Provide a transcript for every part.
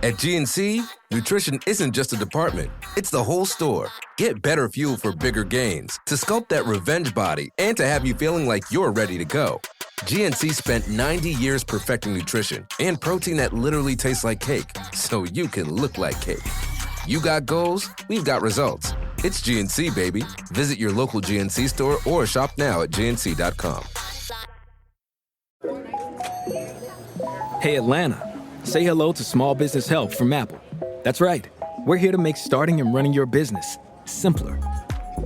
At GNC, nutrition isn't just a department, it's the whole store. Get better fuel for bigger gains, to sculpt that revenge body, and to have you feeling like you're ready to go. GNC spent 90 years perfecting nutrition and protein that literally tastes like cake, so you can look like cake. You got goals, we've got results. It's GNC, baby. Visit your local GNC store or shop now at gnc.com. Hey, Atlanta. Say hello to Small Business Help from Apple. That's right. We're here to make starting and running your business simpler.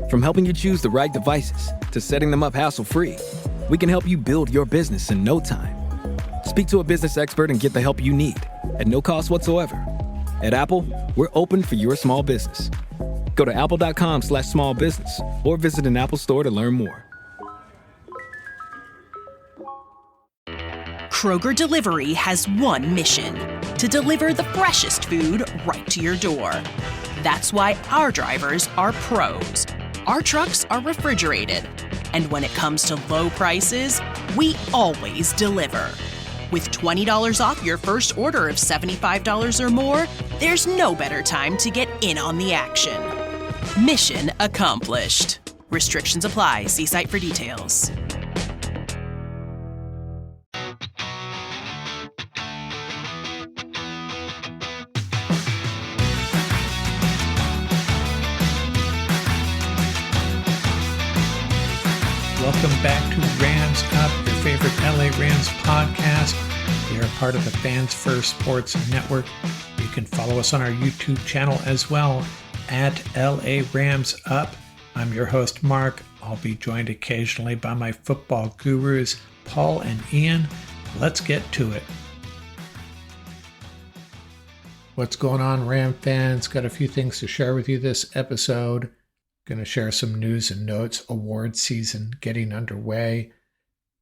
From helping you choose the right devices to setting them up hassle-free, we can help you build your business in no time. Speak to a business expert and get the help you need at no cost whatsoever. At Apple, we're open for your small business. Go to apple.com/smallbusiness or visit an Apple store to learn more. Kroger Delivery has one mission: to deliver the freshest food right to your door. That's why our drivers are pros. Our trucks are refrigerated. And when it comes to low prices, we always deliver. With $20 off your first order of $75 or more, there's no better time to get in on the action. Mission accomplished. Restrictions apply. See site for details. Welcome back to Rams Up, your favorite LA Rams podcast. We are part of the Fans First Sports Network. You can follow us on our YouTube channel as well, at LA Rams Up. I'm your host, Mark. I'll be joined occasionally by my football gurus, Paul and Ian. Let's get to it. What's going on, Ram fans? Got a few things to share with you this episode. Going to share some news and notes. Award season getting underway.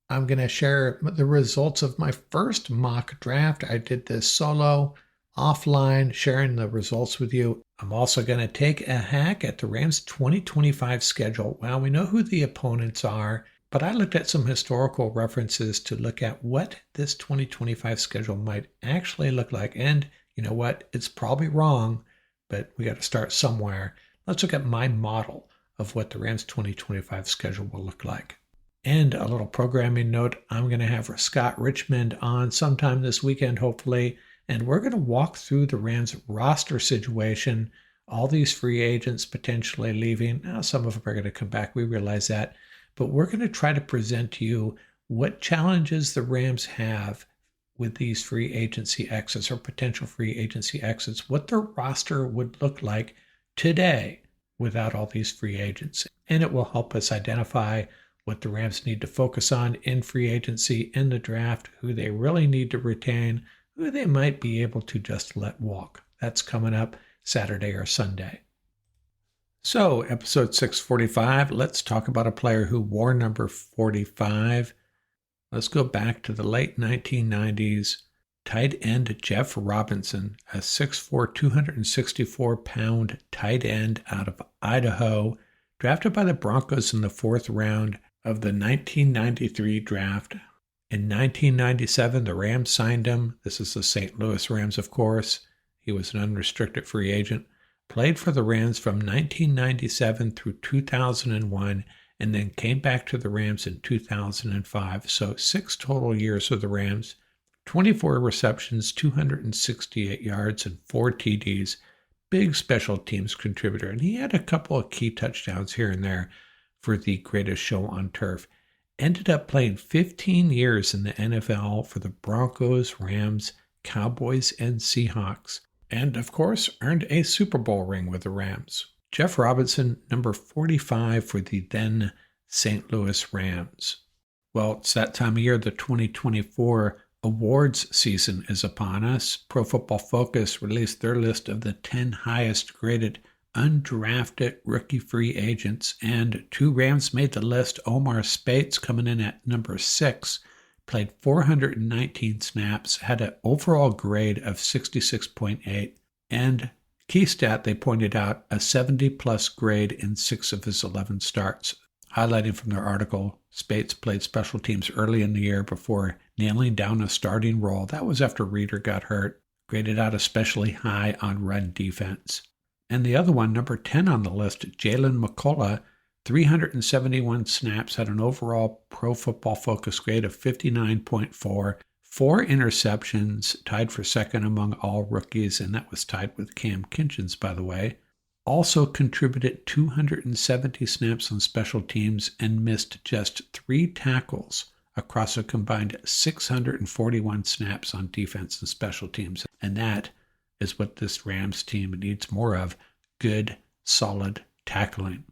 I'm going to share the results of my first mock draft. I did this solo, offline, sharing the results with you. I'm also going to take a hack at the Rams 2025 schedule. Well, we know who the opponents are, but I looked at some historical references to look at what this 2025 schedule might actually look like. And you know what? It's probably wrong, but we got to start somewhere. Let's look at my model of what the Rams 2025 schedule will look like. And a little programming note, I'm going to have Scott Richmond on sometime this weekend, hopefully, and we're going to walk through the Rams roster situation, all these free agents potentially leaving. Now, some of them are going to come back, we realize that, but we're going to try to present to you what challenges the Rams have with these free agency exits or potential free agency exits, what their roster would look like today without all these free agents. And it will help us identify what the Rams need to focus on in free agency, in the draft, who they really need to retain, who they might be able to just let walk. That's coming up Saturday or Sunday. So, episode 645, let's talk about a player who wore number 45. Let's go back to the late 1990s. Tight end Jeff Robinson, a 6'4", 264-pound tight end out of Idaho, drafted by the Broncos in the 4th round of the 1993 draft. In 1997, the Rams signed him. This is the St. Louis Rams, of course. He was an unrestricted free agent. Played for the Rams from 1997 through 2001, and then came back to the Rams in 2005. So 6 total years with the Rams. 24 receptions, 268 yards, and 4 TDs. Big special teams contributor. And he had a couple of key touchdowns here and there for the greatest show on turf. Ended up playing 15 years in the NFL for the Broncos, Rams, Cowboys, and Seahawks. And, of course, earned a Super Bowl ring with the Rams. Jeff Robinson, number 45 for the then St. Louis Rams. Well, it's that time of year, the 2024 awards season is upon us. Pro Football Focus released their list of the 10 highest graded undrafted rookie free agents, and 2 Rams made the list. Omar Speights coming in at number 6, played 419 snaps, had an overall grade of 66.8, and key stat they pointed out, a 70-plus grade in 6 of his 11 starts. Highlighting from their article, Speights played special teams early in the year before nailing down a starting role. That was after Reeder got hurt. graded out especially high on run defense. And the other one, number 10 on the list, Jalen McCullough, 371 snaps, had an overall Pro Football Focus grade of 59.4, 4 interceptions, tied for second among all rookies, and that was tied with Cam Kinchens, by the way. Also contributed 270 snaps on special teams and missed just 3 tackles across a combined 641 snaps on defense and special teams. And that is what this Rams team needs more of, good, solid tackling.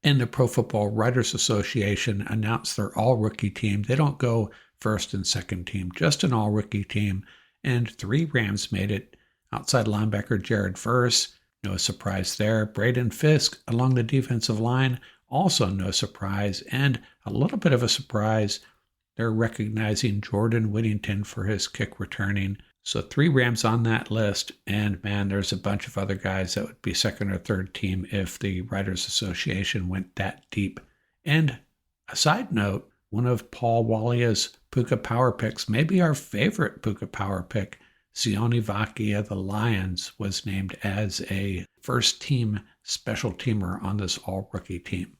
And the Pro Football Writers Association announced their all-rookie team. They don't go first and second team, just an all-rookie team. And 3 Rams made it. Outside linebacker Jared Verse, no surprise there. Braden Fisk along the defensive line, also no surprise. And a little bit of a surprise, they're recognizing Jordan Whittington for his kick returning. So 3 Rams on that list, and man, there's a bunch of other guys that would be second or third team if the Writers Association went that deep. And a side note, one of Paul Walia's Puka Power picks, maybe our favorite Puka Power pick, Sione Vaki of the Lions, was named as a first team special teamer on this all-rookie team.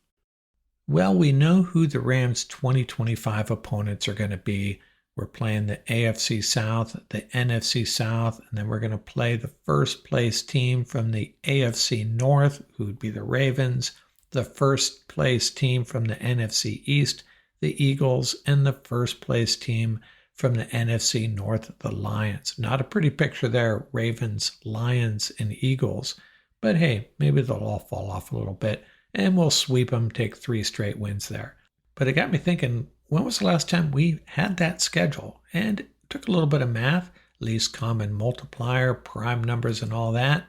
Well, we know who the Rams' 2025 opponents are going to be. We're playing the AFC South, the NFC South, and then we're going to play the first place team from the AFC North, who would be the Ravens, the first place team from the NFC East, the Eagles, and the first place team from the NFC North, the Lions. Not a pretty picture there, Ravens, Lions, and Eagles. But hey, maybe they'll all fall off a little bit, and we'll sweep them, take 3 straight wins there. But it got me thinking, when was the last time we had that schedule? And it took a little bit of math, least common multiplier, prime numbers, and all that.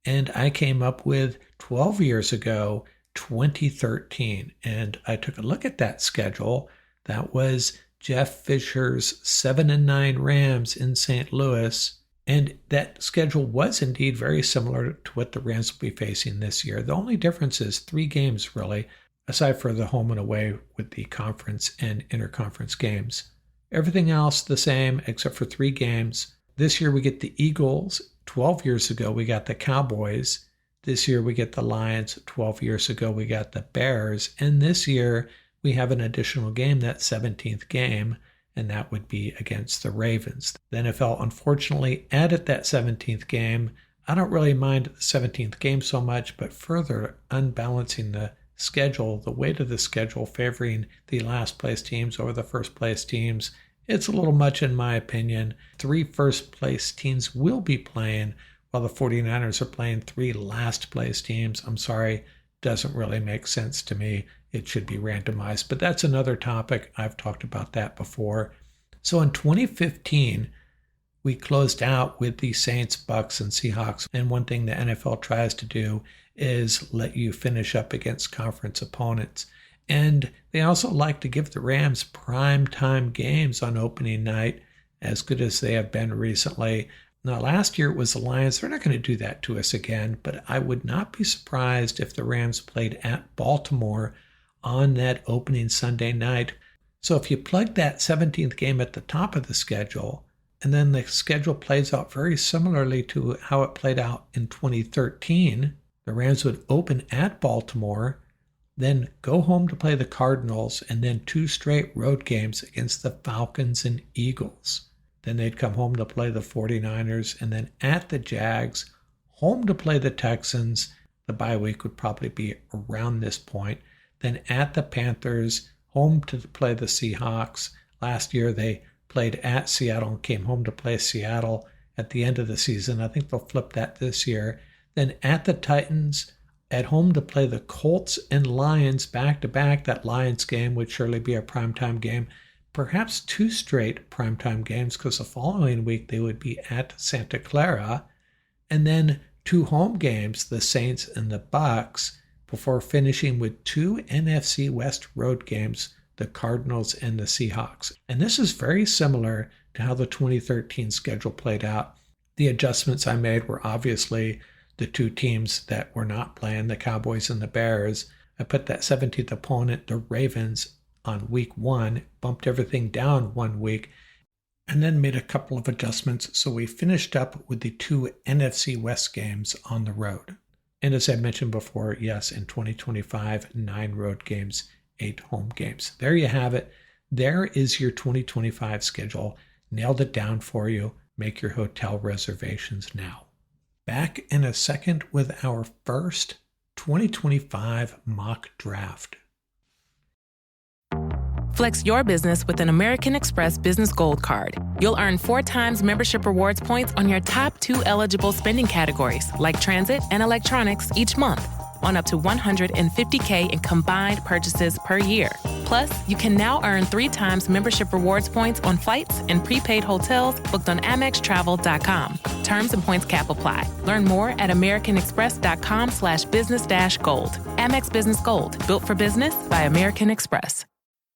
And I came up with 12 years ago, 2013. And I took a look at that schedule. That was Jeff Fisher's 7-9 Rams in St. Louis. And that schedule was indeed very similar to what the Rams will be facing this year. The only difference is 3 games, really, aside for the home and away with the conference and interconference games. Everything else the same except for 3 games. This year we get the Eagles. 12 years ago we got the Cowboys. This year we get the Lions. 12 years ago we got the Bears. And this year we have an additional game, that 17th game, and that would be against the Ravens. The NFL unfortunately added that 17th game. I don't really mind the 17th game so much, but further unbalancing the schedule, the weight of the schedule favoring the last place teams over the first place teams, it's a little much in my opinion. 3 first place teams will be playing while the 49ers are playing 3 last place teams. I'm sorry, doesn't really make sense to me. It should be randomized, but that's another topic. I've talked about that before. So in 2015, we closed out with the Saints, Bucks, and Seahawks. And one thing the NFL tries to do is let you finish up against conference opponents. And they also like to give the Rams prime time games on opening night, as good as they have been recently. Now, last year it was the Lions. They're not going to do that to us again, but I would not be surprised if the Rams played at Baltimore on that opening Sunday night. So if you plug that 17th game at the top of the schedule, and then the schedule plays out very similarly to how it played out in 2013, the Rams would open at Baltimore, then go home to play the Cardinals, and then 2 straight road games against the Falcons and Eagles. Then they'd come home to play the 49ers, and then at the Jags, home to play the Texans. The bye week would probably be around this point. Then at the Panthers, home to play the Seahawks. Last year they played at Seattle and came home to play Seattle at the end of the season. I think they'll flip that this year. Then at the Titans, at home to play the Colts and Lions back-to-back. That Lions game would surely be a primetime game. Perhaps 2 straight primetime games, because the following week they would be at Santa Clara. And then 2 home games, the Saints and the Bucks, before finishing with 2 NFC West road games, the Cardinals and the Seahawks. And this is very similar to how the 2013 schedule played out. The adjustments I made were obviously the 2 teams that were not playing, the Cowboys and the Bears. I put that 17th opponent, the Ravens, on week 1, bumped everything down 1 week. and then made a couple of adjustments. So we finished up with the 2 NFC West games on the road. And as I mentioned before, yes, in 2025, 9 road games, 8 home games. There you have it. There is your 2025 schedule. Nailed it down for you. Make your hotel reservations now. Back in a second with our first 2025 mock draft. Flex your business with an American Express Business Gold Card. You'll earn 4 times membership rewards points on your top 2 eligible spending categories, like transit and electronics, each month, on up to $150K in combined purchases per year. Plus, you can now earn 3 times membership rewards points on flights and prepaid hotels booked on AmexTravel.com. Terms and points cap apply. Learn more at americanexpress.com/business-gold. Amex Business Gold, built for business by American Express.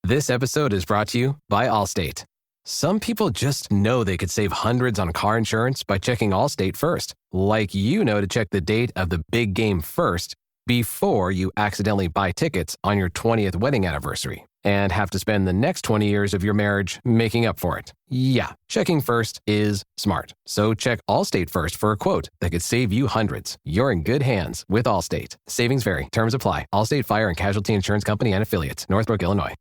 This episode is brought to you by Allstate. Some people just know they could save hundreds on car insurance by checking Allstate first. Like you know to check the date of the big game first before you accidentally buy tickets on your 20th wedding anniversary and have to spend the next 20 years of your marriage making up for it. Yeah, checking first is smart. So check Allstate first for a quote that could save you hundreds. You're in good hands with Allstate. Savings vary. Terms apply. Allstate Fire and Casualty Insurance Company and Affiliates. Northbrook, Illinois.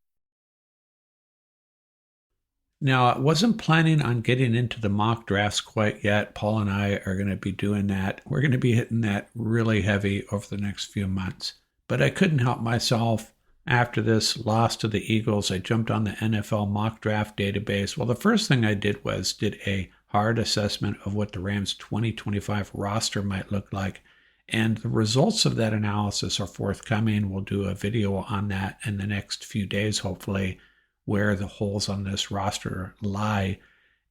Now, I wasn't planning on getting into the mock drafts quite yet. Paul and I are going to be doing that. We're going to be hitting that really heavy over the next few months. But I couldn't help myself. After this loss to the Eagles, I jumped on the NFL mock draft database. Well, the first thing I did was did a hard assessment of what the Rams 2025 roster might look like. And the results of that analysis are forthcoming. We'll do a video on that in the next few days, hopefully, where the holes on this roster lie.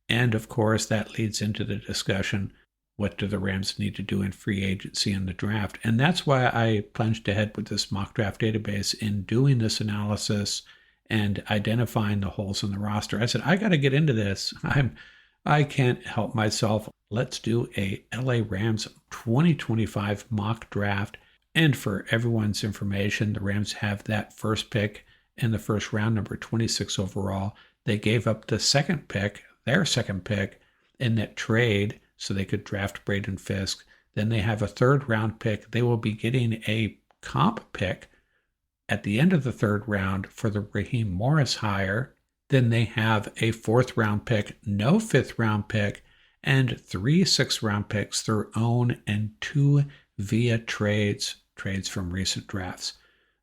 And of course, that leads into the discussion, what do the Rams need to do in free agency and the draft? And that's why I plunged ahead with this mock draft database in doing this analysis and identifying the holes in the roster. I said, I got to get into this. I can't help myself. Let's do a LA Rams 2025 mock draft. And for everyone's information, the Rams have that first pick in the first round, number 26 overall. They gave up the second pick, their second pick, in that trade so they could draft Braden Fisk. Then they have a third round pick. They will be getting a comp pick at the end of the third round for the Raheem Morris hire. Then they have a 4th round pick, no 5th round pick, and 3 6th round picks, their own, and 2 via trades from recent drafts.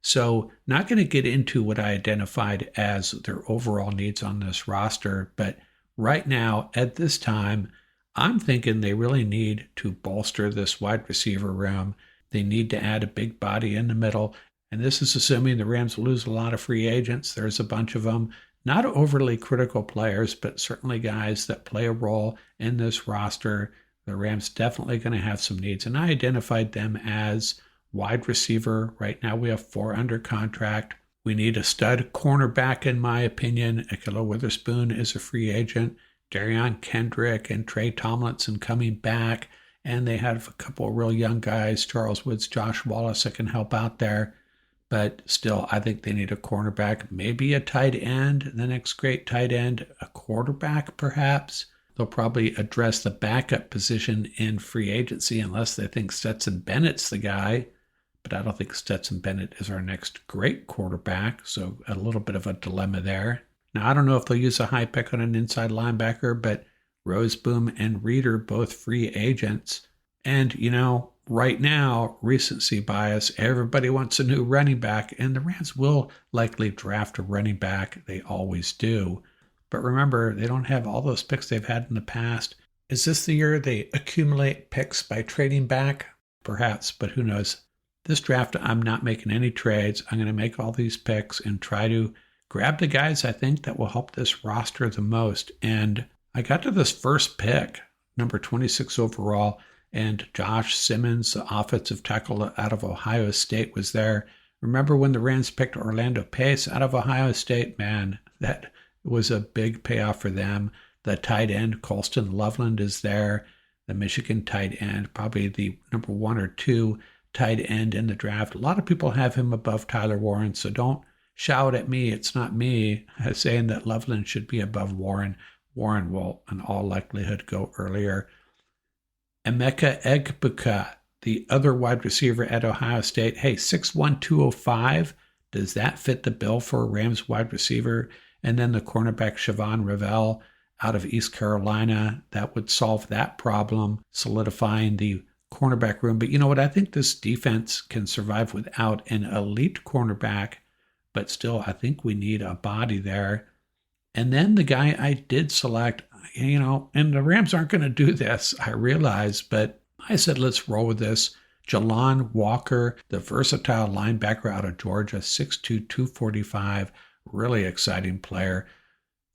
So not going to get into what I identified as their overall needs on this roster, but right now, at this time, I'm thinking they really need to bolster this wide receiver room. They need to add a big body in the middle, and this is assuming the Rams lose a lot of free agents. There's a bunch of them, not overly critical players, but certainly guys that play a role in this roster. The Rams definitely going to have some needs, and I identified them as wide receiver. Right now we have 4 under contract. We need a stud cornerback, in my opinion. Ahkello Witherspoon is a free agent. Darion Kendrick and Trey Tomlinson coming back. And they have a couple of real young guys, Charles Woods, Josh Wallace, that can help out there. But still, I think they need a cornerback, maybe a tight end, the next great tight end, a quarterback perhaps. They'll probably address the backup position in free agency unless they think Stetson Bennett's the guy. But I don't think Stetson Bennett is our next great quarterback, so a little bit of a dilemma there. Now, I don't know if they'll use a high pick on an inside linebacker, but Roseboom and Reeder, both free agents. And, right now, recency bias, everybody wants a new running back, and the Rams will likely draft a running back. They always do. But remember, they don't have all those picks they've had in the past. Is this the year they accumulate picks by trading back? Perhaps, but who knows? This draft, I'm not making any trades. I'm going to make all these picks and try to grab the guys I think that will help this roster the most. And I got to this first pick, number 26 overall, and Josh Simmons, the offensive tackle out of Ohio State, was there. Remember when the Rams picked Orlando Pace out of Ohio State? Man, that was a big payoff for them. The tight end, Colston Loveland, is there. The Michigan tight end, probably the number 1 or 2 tight end in the draft. A lot of people have him above Tyler Warren, so don't shout at me. It's not me saying that Loveland should be above Warren. Warren will, in all likelihood, go earlier. Emeka Egbuka, the other wide receiver at Ohio State. Hey, 6'1", 205. Does that fit the bill for a Rams wide receiver? And then the cornerback Siobhan Revell out of East Carolina. That would solve that problem, solidifying the cornerback room. But you know what? I think this defense can survive without an elite cornerback, but still, I think we need a body there. And then the guy I did select, and the Rams aren't going to do this, I realize, but I said, let's roll with this. Jalon Walker, the versatile linebacker out of Georgia, 6'2", 245, really exciting player.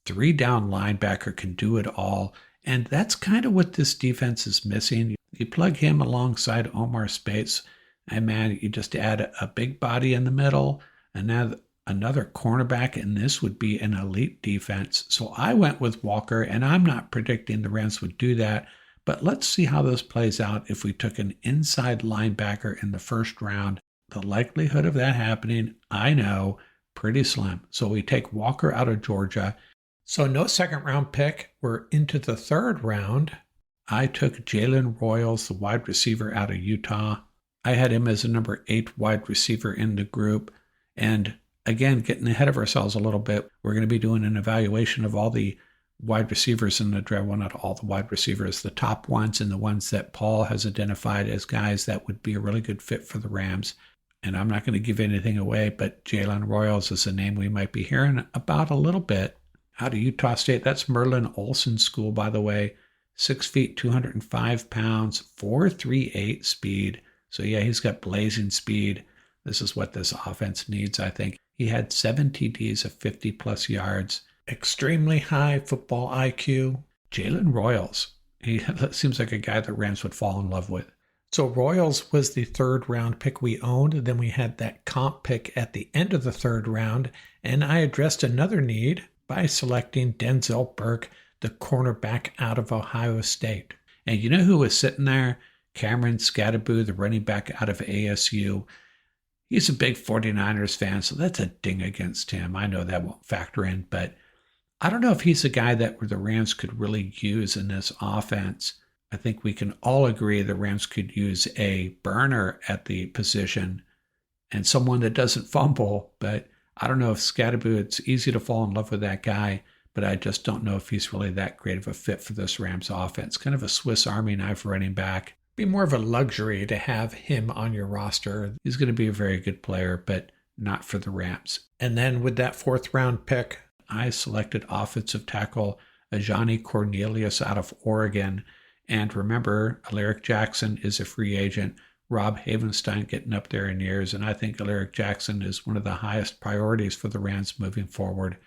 3-down linebacker, can do it all. And that's kind of what this defense is missing. You plug him alongside Omar Speights, and man, you just add a big body in the middle, and now another cornerback, and this would be an elite defense. So I went with Walker, and I'm not predicting the Rams would do that, but let's see how this plays out if we took an inside linebacker in the first round. The likelihood of that happening, I know, pretty slim. So we take Walker out of Georgia. So no second round pick. We're into the third round. I took Jalen Royals, the wide receiver out of Utah. I had him as a number 8 wide receiver in the group. And again, getting ahead of ourselves a little bit, we're going to be doing an evaluation of all the wide receivers in the draft. Well, not all the wide receivers, the top ones and the ones that Paul has identified as guys that would be a really good fit for the Rams. And I'm not going to give anything away, but Jalen Royals is a name we might be hearing about a little bit. Out of Utah State, that's Merlin Olsen School, by the way. 6 feet, 205 pounds, 4.38 speed. So yeah, he's got blazing speed. This is what this offense needs, I think. He had 7 TDs of 50-plus yards. Extremely high football IQ. Jalen Royals. He seems like a guy the Rams would fall in love with. So Royals was the third round pick we owned. Then we had that comp pick at the end of the third round. And I addressed another need by selecting Denzel Burke, the cornerback out of Ohio State. And you know who was sitting there? Cameron Skattebo, the running back out of ASU. He's a big 49ers fan, so that's a ding against him. I know that won't factor in, but I don't know if he's a guy that the Rams could really use in this offense. I think we can all agree the Rams could use a burner at the position and someone that doesn't fumble, but I don't know if Skattebo, it's easy to fall in love with that guy, but I just don't know if he's really that great of a fit for this Rams offense. Kind of a Swiss Army knife running back. Be more of a luxury to have him on your roster. He's going to be a very good player, but not for the Rams. And then with that fourth round pick, I selected offensive tackle Ajani Cornelius out of Oregon. And remember, Alaric Jackson is a free agent. Rob Havenstein getting up there in years, and I think Alaric Jackson is one of the highest priorities for the Rams moving forward.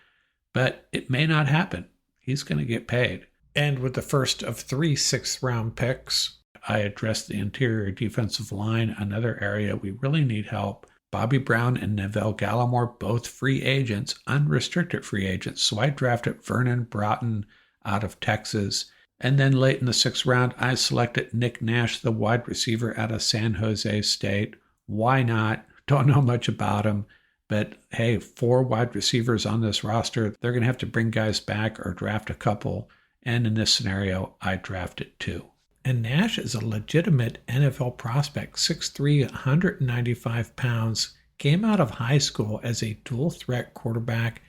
But it may not happen. He's going to get paid. And with the first of 3 sixth-round picks, I addressed the interior defensive line, another area we really need help. Bobby Brown and Neville Gallimore, both free agents, unrestricted free agents. So I drafted Vernon Broughton out of Texas. And then late in the 6th round, I selected Nick Nash, the wide receiver out of San Jose State. Why not? Don't know much about him. But hey, 4 wide receivers on this roster. They're going to have to bring guys back or draft a couple. And in this scenario, I drafted 2. And Nash is a legitimate NFL prospect, 6'3", 195 pounds, came out of high school as a dual-threat quarterback,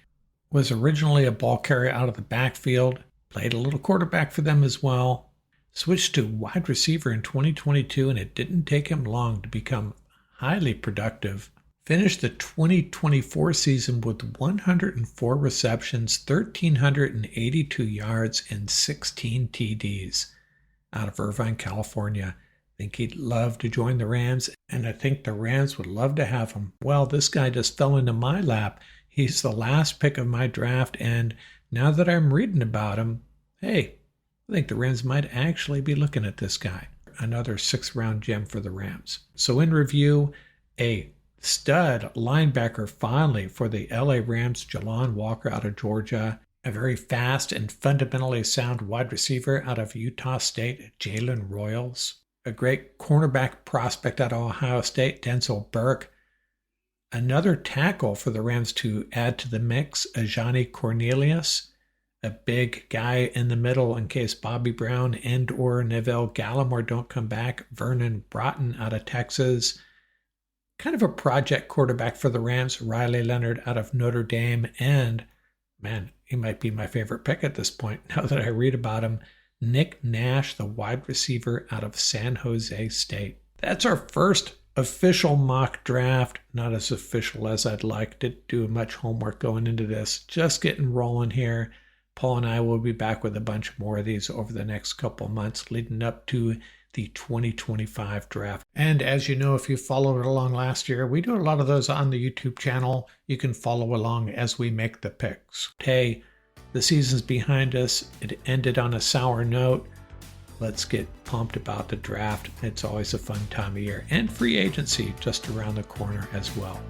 was originally a ball carrier out of the backfield, played a little quarterback for them as well, switched to wide receiver in 2022, and it didn't take him long to become highly productive. Finished the 2024 season with 104 receptions, 1,382 yards, and 16 TDs. Out of Irvine, California. I think he'd love to join the Rams, and I think the Rams would love to have him. Well, this guy just fell into my lap. He's the last pick of my draft, and now that I'm reading about him, hey, I think the Rams might actually be looking at this guy. Another 6th-round gem for the Rams. So in review, a stud linebacker finally for the LA Rams, Jalon Walker out of Georgia. A very fast and fundamentally sound wide receiver out of Utah State, Jalen Royals. A great cornerback prospect out of Ohio State, Denzel Burke. Another tackle for the Rams to add to the mix, Ajani Cornelius. a big guy in the middle in case Bobby Brown and or Neville Gallimore don't come back. Vernon Broughton out of Texas. Kind of a project quarterback for the Rams. Riley Leonard out of Notre Dame. And, man, he might be my favorite pick at this point now that I read about him. Nick Nash, the wide receiver out of San Jose State. That's our first official mock draft. Not as official as I'd like. Didn't do much homework going into this. Just getting rolling here. Paul and I will be back with a bunch more of these over the next couple months leading up to the 2025 draft. And as you know, if you followed along last year, we do a lot of those on the YouTube channel. You can follow along as we make the picks. Hey, the season's behind us. It ended on a sour note. Let's get pumped about the draft. It's always a fun time of year. And free agency just around the corner as well.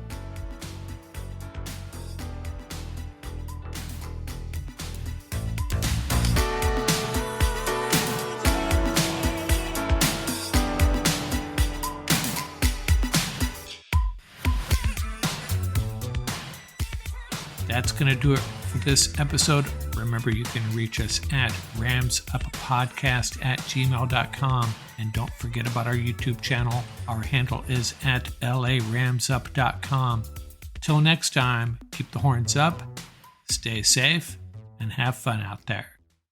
That's going to do it for this episode. Remember, you can reach us at ramsuppodcast@gmail.com. And don't forget about our YouTube channel. Our handle is at laramsup.com. Till next time, keep the horns up, stay safe, and have fun out there.